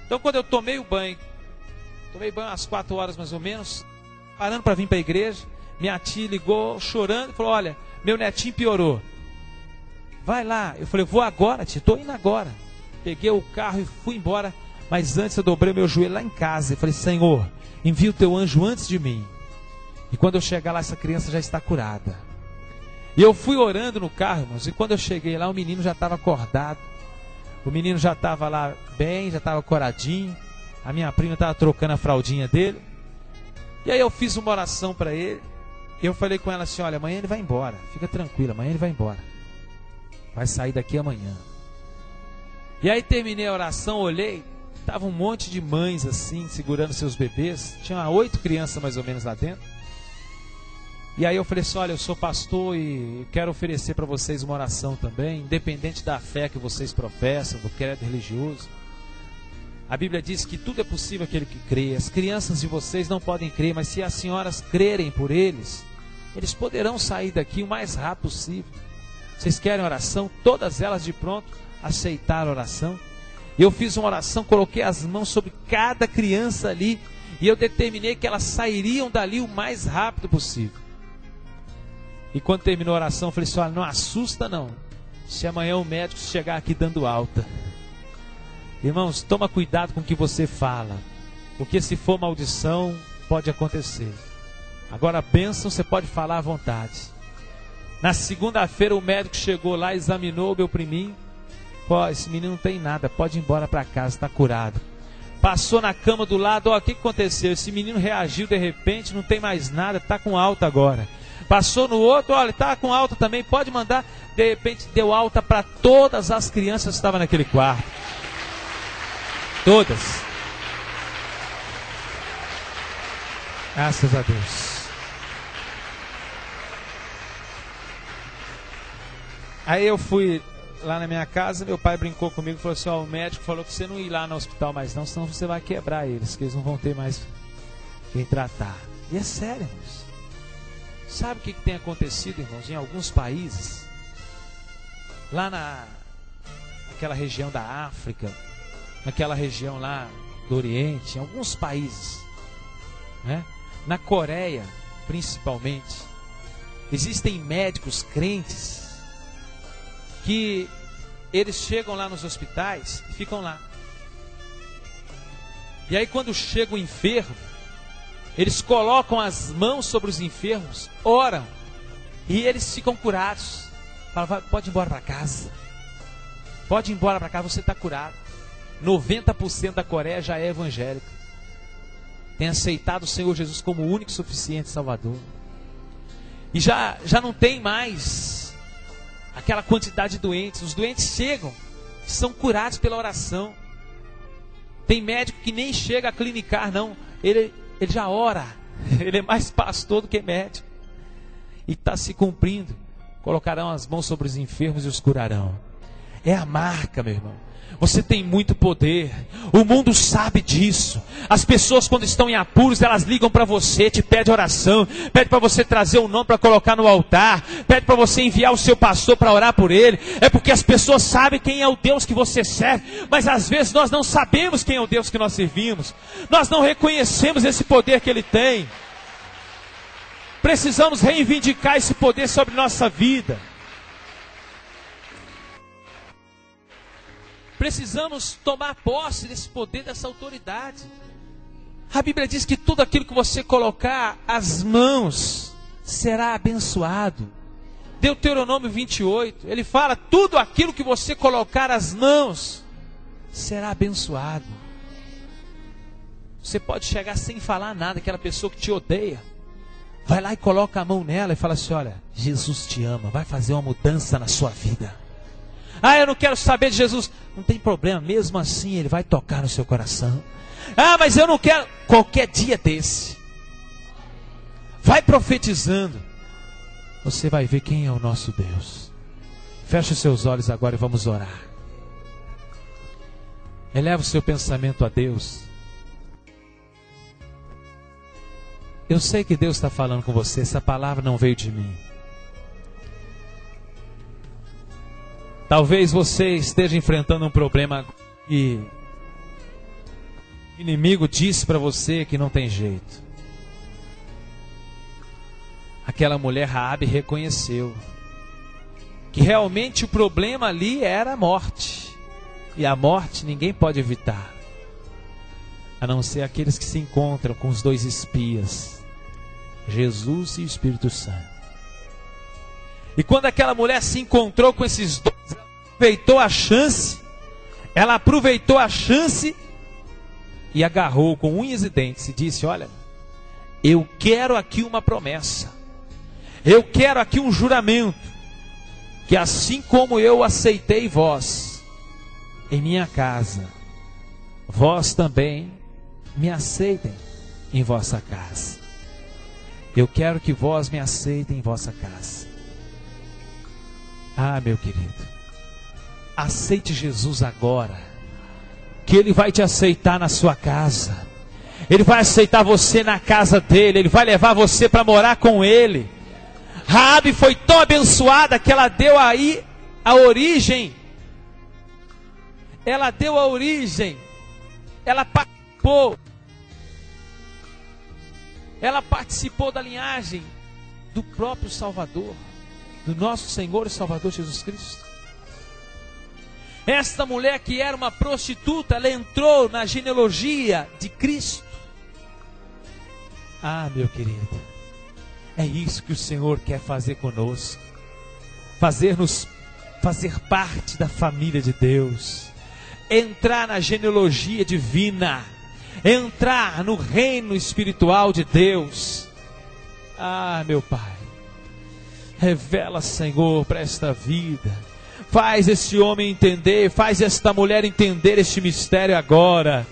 Então quando eu tomei banho às 4 horas mais ou menos, parando para vir para a igreja, minha tia ligou chorando e falou, olha, meu netinho piorou. Vai lá. Eu falei, vou agora, tia, estou indo agora. Peguei o carro e fui embora, mas antes eu dobrei meu joelho lá em casa e falei, Senhor, envia o teu anjo antes de mim. E quando eu chegar lá, essa criança já está curada. E eu fui orando no carro, irmãos, e quando eu cheguei lá, o menino já estava acordado. O menino já estava lá bem, já estava coradinho. A minha prima estava trocando a fraldinha dele. E aí eu fiz uma oração para ele. E eu falei com ela assim, olha, amanhã ele vai embora. Fica tranquila, amanhã ele vai embora. Vai sair daqui amanhã. E aí terminei a oração, olhei, tava um monte de mães assim, segurando seus bebês. Tinha 8 crianças mais ou menos lá dentro. E aí eu falei assim, olha, eu sou pastor e quero oferecer para vocês uma oração também, independente da fé que vocês professam, do credo religioso. A Bíblia diz que tudo é possível aquele que crê. As crianças de vocês não podem crer, mas se as senhoras crerem por eles, eles poderão sair daqui o mais rápido possível. Vocês querem oração? Todas elas de pronto aceitaram a oração. E eu fiz uma oração, coloquei as mãos sobre cada criança ali, e eu determinei que elas sairiam dali o mais rápido possível. E quando terminou a oração, eu falei assim, olha, não assusta não, se amanhã o médico chegar aqui dando alta. Irmãos, toma cuidado com o que você fala, porque se for maldição, pode acontecer. Agora, bênção, você pode falar à vontade. Na segunda-feira, o médico chegou lá, examinou o meu priminho. Pô, esse menino não tem nada, pode ir embora para casa, está curado. Passou na cama do lado, ó, o que aconteceu? Esse menino reagiu de repente, não tem mais nada, está com alta agora. Passou no outro, olha, está com alta também, pode mandar. De repente, deu alta para todas as crianças que estavam naquele quarto. Todas. Graças a Deus. Aí eu fui lá na minha casa, meu pai brincou comigo e falou assim, ó, o médico falou que você não ir lá no hospital mais não, senão você vai quebrar eles, que eles não vão ter mais quem tratar. E é sério, irmãos. Sabe o que tem acontecido, irmãos, em alguns países? Lá naquela região da África, naquela região lá do Oriente, em alguns países, né? Na Coreia, principalmente, existem médicos crentes que eles chegam lá nos hospitais e ficam lá. E aí quando chega o enfermo, eles colocam as mãos sobre os enfermos, oram, e eles ficam curados. Falam, pode ir embora para casa. Pode ir embora para casa, você está curado. 90% da Coreia já é evangélica. Tem aceitado o Senhor Jesus como o único e suficiente Salvador. E já não tem mais aquela quantidade de doentes. Os doentes chegam, são curados pela oração. Tem médico que nem chega a clinicar, não. Ele já ora. Ele é mais pastor do que médico. E está se cumprindo. Colocarão as mãos sobre os enfermos e os curarão. É a marca, meu irmão. Você tem muito poder. O mundo sabe disso. As pessoas, quando estão em apuros, elas ligam para você, te pedem oração, pede para você trazer um nome para colocar no altar, pede para você enviar o seu pastor para orar por ele. É porque as pessoas sabem quem é o Deus que você serve, mas às vezes nós não sabemos quem é o Deus que nós servimos. Nós não reconhecemos esse poder que ele tem. Precisamos reivindicar esse poder sobre nossa vida. Precisamos tomar posse desse poder, dessa autoridade. A Bíblia diz que tudo aquilo que você colocar as mãos será abençoado. Deuteronômio 28, ele fala, tudo aquilo que você colocar as mãos será abençoado. Você pode chegar sem falar nada, aquela pessoa que te odeia, vai lá e coloca a mão nela e fala assim, olha, Jesus te ama, vai fazer uma mudança na sua vida. Ah, eu não quero saber de Jesus. Não tem problema, mesmo assim ele vai tocar no seu coração. Ah, mas eu não quero. Qualquer dia desse, vai profetizando. Você vai ver quem é o nosso Deus. Feche os seus olhos agora e vamos orar. Eleva o seu pensamento a Deus. Eu sei que Deus está falando com você. Essa palavra não veio de mim. Talvez você esteja enfrentando um problema e o inimigo disse para você que não tem jeito. Aquela mulher Raabe reconheceu que realmente o problema ali era a morte. E a morte ninguém pode evitar, a não ser aqueles que se encontram com os dois espias, Jesus e o Espírito Santo. E quando aquela mulher se encontrou com esses dois, ela aproveitou a chance e agarrou com unhas e dentes e disse: olha, eu quero aqui uma promessa, eu quero aqui um juramento, que assim como eu aceitei vós em minha casa, vós também me aceitem em vossa casa. Eu quero que vós me aceitem em vossa casa. Ah, meu querido, aceite Jesus agora, que Ele vai te aceitar na sua casa. Ele vai aceitar você na casa dele. Ele vai levar você para morar com Ele. Raabe foi tão abençoada que ela deu aí a origem. Ela deu a origem. Ela participou da linhagem do próprio Salvador, do nosso Senhor e Salvador Jesus Cristo. Esta mulher que era uma prostituta, ela entrou na genealogia de Cristo. Ah, meu querido, é isso que o Senhor quer fazer conosco. Fazer parte da família de Deus. Entrar na genealogia divina. Entrar no reino espiritual de Deus. Ah, meu Pai, revela, Senhor, para esta vida. Faz esse homem entender, faz esta mulher entender este mistério agora.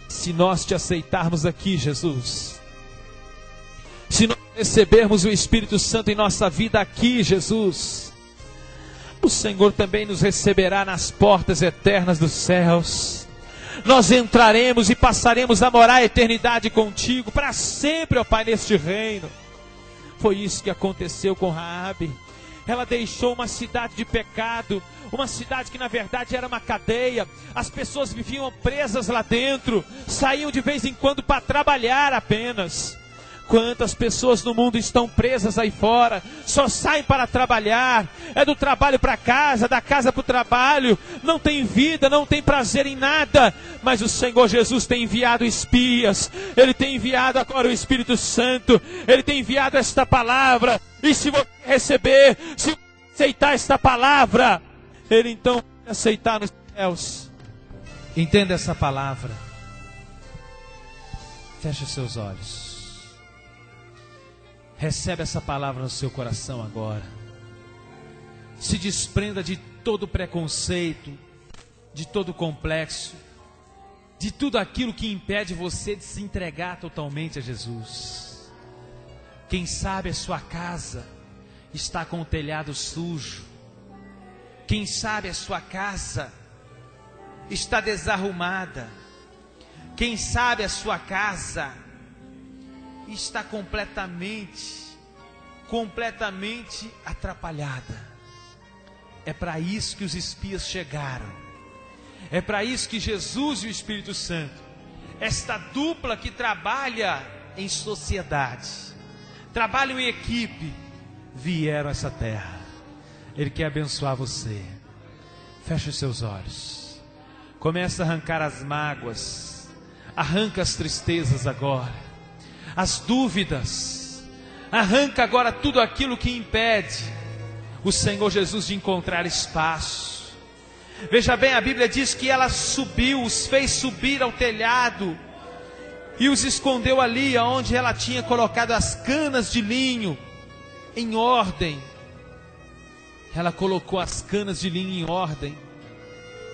Se nós te aceitarmos aqui, Jesus, se nós recebermos o Espírito Santo em nossa vida aqui, Jesus, o Senhor também nos receberá nas portas eternas dos céus. Nós entraremos e passaremos a morar a eternidade contigo, para sempre, ó Pai, neste reino. Foi isso que aconteceu com Raabe. Ela deixou uma cidade de pecado, uma cidade que na verdade era uma cadeia. As pessoas viviam presas lá dentro, saíam de vez em quando para trabalhar apenas. Quantas pessoas no mundo estão presas aí fora, só saem para trabalhar, é do trabalho para casa, da casa para o trabalho, não tem vida, não tem prazer em nada. Mas o Senhor Jesus tem enviado espias, Ele tem enviado agora o Espírito Santo, Ele tem enviado esta palavra, e se você receber, se você aceitar esta palavra, Ele então vai aceitar nos céus. Entenda essa palavra. Feche os seus olhos. Recebe essa palavra no seu coração agora. Se desprenda de todo preconceito, de todo complexo, de tudo aquilo que impede você de se entregar totalmente a Jesus. Quem sabe a sua casa está com o telhado sujo. Quem sabe a sua casa está desarrumada. Quem sabe a sua casa está completamente atrapalhada. É para isso que os espias chegaram. É para isso que Jesus e o Espírito Santo, esta dupla que trabalha em sociedade, trabalham em equipe, vieram a essa terra. Ele quer abençoar você. Feche os seus olhos. Começa a arrancar as mágoas. Arranca as tristezas agora. As dúvidas. Arranca agora tudo aquilo que impede o Senhor Jesus de encontrar espaço. Veja bem, a Bíblia diz que ela subiu, os fez subir ao telhado e os escondeu ali onde ela tinha colocado as canas de linho em ordem. Ela colocou as canas de linho em ordem.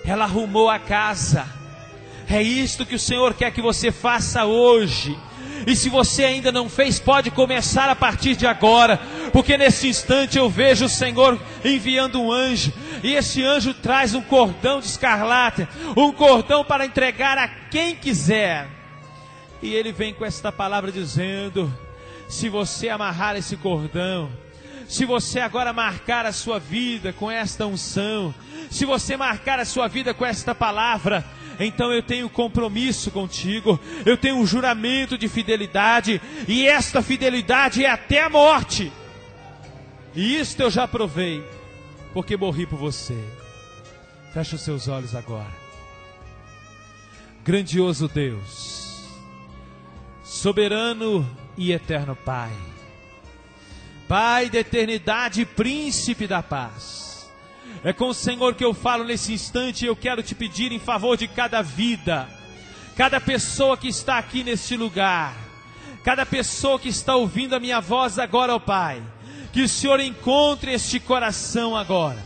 Ela arrumou a casa. É isto que o Senhor quer que você faça hoje. E se você ainda não fez, pode começar a partir de agora, porque nesse instante eu vejo o Senhor enviando um anjo, e esse anjo traz um cordão de escarlate, um cordão para entregar a quem quiser. E ele vem com esta palavra dizendo: se você amarrar esse cordão, se você agora marcar a sua vida com esta unção, se você marcar a sua vida com esta palavra, então eu tenho compromisso contigo, eu tenho um juramento de fidelidade, e esta fidelidade é até a morte. E isto eu já provei, porque morri por você. Feche os seus olhos agora. Grandioso Deus, soberano e eterno Pai, Pai da eternidade, príncipe da paz, é com o Senhor que eu falo nesse instante. Eu quero te pedir em favor de cada vida, cada pessoa que está aqui neste lugar, cada pessoa que está ouvindo a minha voz agora, ó Pai, que o Senhor encontre este coração agora.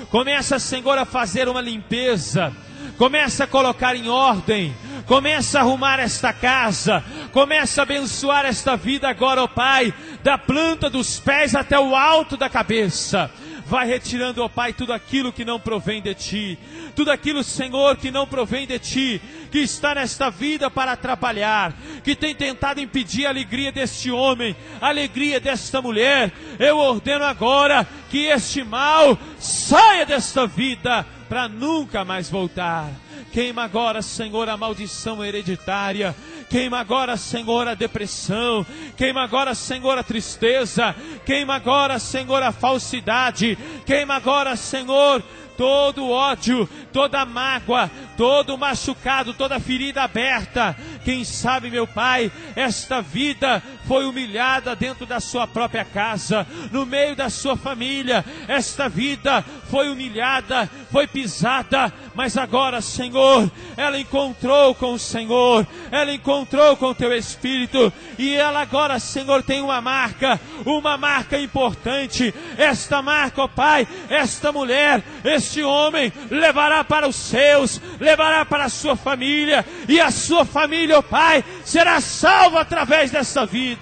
Começa, Senhor, a fazer uma limpeza, começa a colocar em ordem, começa a arrumar esta casa, começa a abençoar esta vida agora, ó Pai, da planta dos pés até o alto da cabeça. Vai retirando, ó Pai, tudo aquilo que não provém de Ti, tudo aquilo, Senhor, que não provém de Ti, que está nesta vida para atrapalhar, que tem tentado impedir a alegria deste homem, a alegria desta mulher. Eu ordeno agora que este mal saia desta vida para nunca mais voltar. Queima agora, Senhor, a maldição hereditária. Queima agora, Senhor, a depressão. Queima agora, Senhor, a tristeza. Queima agora, Senhor, a falsidade. Queima agora, Senhor, todo ódio, toda mágoa, todo machucado, toda ferida aberta. Quem sabe, meu Pai, esta vida foi humilhada dentro da sua própria casa, no meio da sua família. Esta vida foi humilhada, foi pisada, mas agora, Senhor, ela encontrou com o Senhor, ela encontrou com o Teu Espírito, e ela agora, Senhor, tem uma marca importante. Esta marca, ó Pai, esta mulher, este homem levará para os seus, levará para a sua família, e a sua família, ó Pai, será salva através desta vida.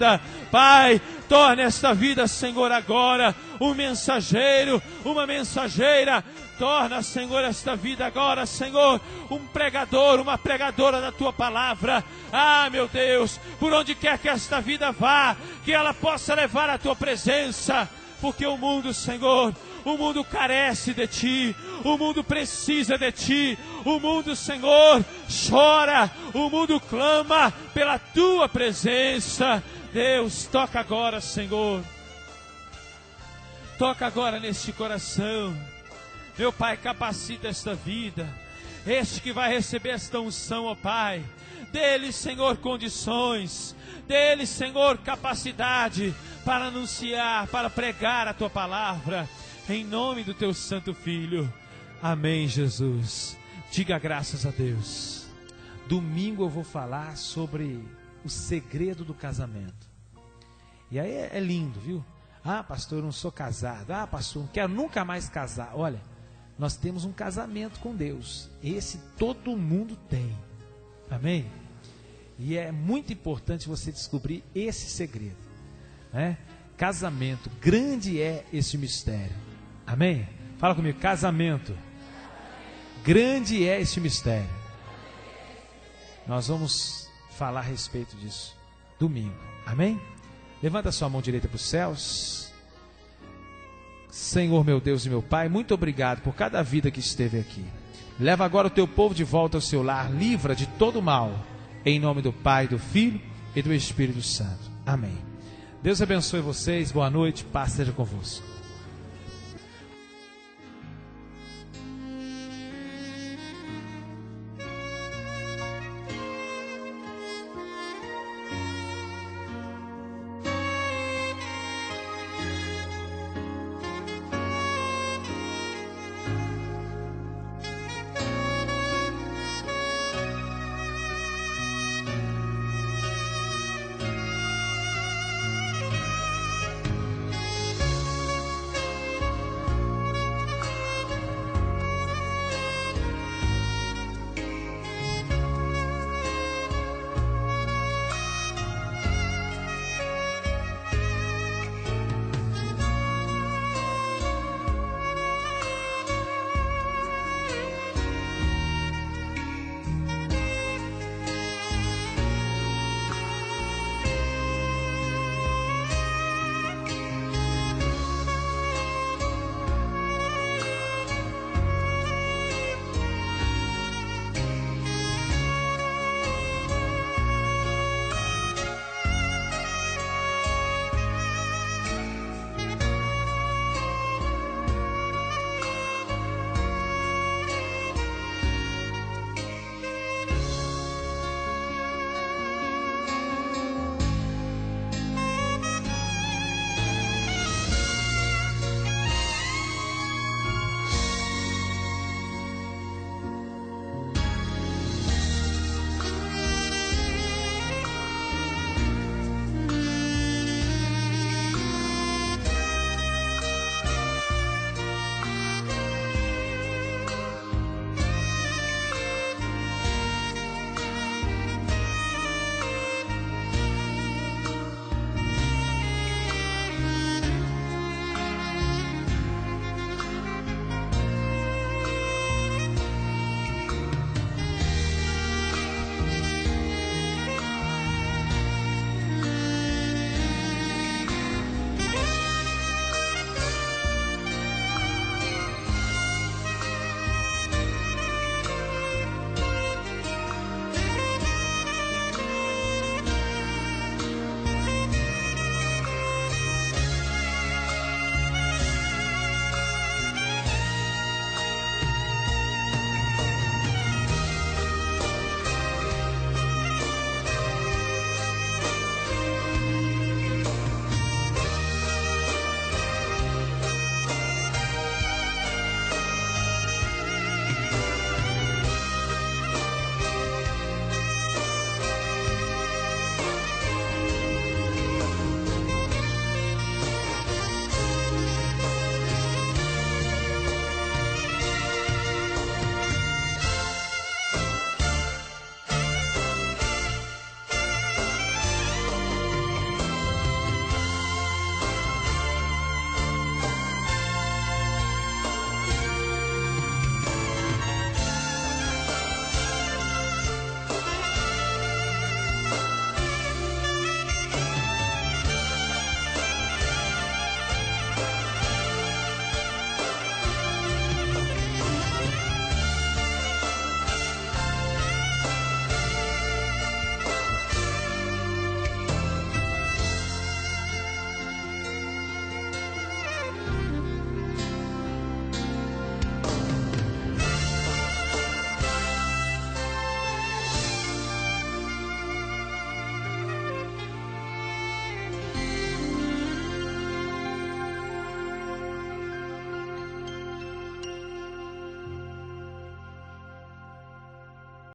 Pai, torne esta vida, Senhor, agora um mensageiro, uma mensageira. Torna, Senhor, esta vida agora, Senhor, um pregador, uma pregadora da Tua palavra. Ah, meu Deus, por onde quer que esta vida vá, que ela possa levar a Tua presença, porque o mundo, Senhor, o mundo carece de Ti, o mundo precisa de Ti, o mundo, Senhor, chora, o mundo clama pela Tua presença. Deus, toca agora, Senhor, toca agora neste coração. Meu Pai, capacita esta vida, este que vai receber esta unção, ó Pai. Dê-lhe, Senhor, condições, dê-lhe, Senhor, capacidade para anunciar, para pregar a Tua palavra, em nome do Teu Santo Filho. Amém, Jesus. Diga graças a Deus. Domingo eu vou falar sobre o segredo do casamento. E aí é lindo, viu? Ah, pastor, eu não sou casado. Ah, pastor, não quero nunca mais casar. Olha, nós temos um casamento com Deus. Esse todo mundo tem. Amém? E é muito importante você descobrir esse segredo, né? Casamento, grande é esse mistério. Amém? Fala comigo, casamento. Grande é esse mistério. Nós vamos falar a respeito disso domingo. Amém? Levanta a sua mão direita para os céus. Senhor, meu Deus e meu Pai, muito obrigado por cada vida que esteve aqui. Leva agora o Teu povo de volta ao seu lar, livra de todo mal, em nome do Pai, do Filho e do Espírito Santo. Amém. Deus abençoe vocês, boa noite, paz seja convosco.